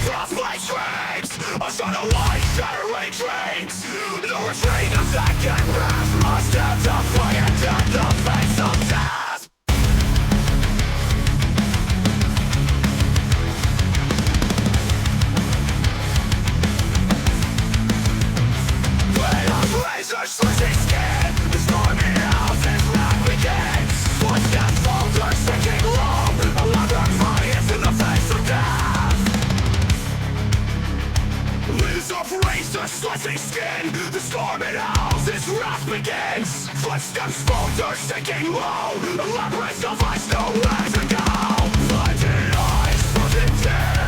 of my dreams. A son of light shattering dreams. No retreat, no second breath. A step to fire at the face of death. When a razor slits his skin, the stormy house is wrath begins. Footsteps falter, sinking low. A louder cry is in the face of death. Liz upraised her slitting skin. The storm in house, its wrath begins. Footsteps falter, sinking low. A labyrinth of ice, nowhere to go. Blinded eyes, frozen tears.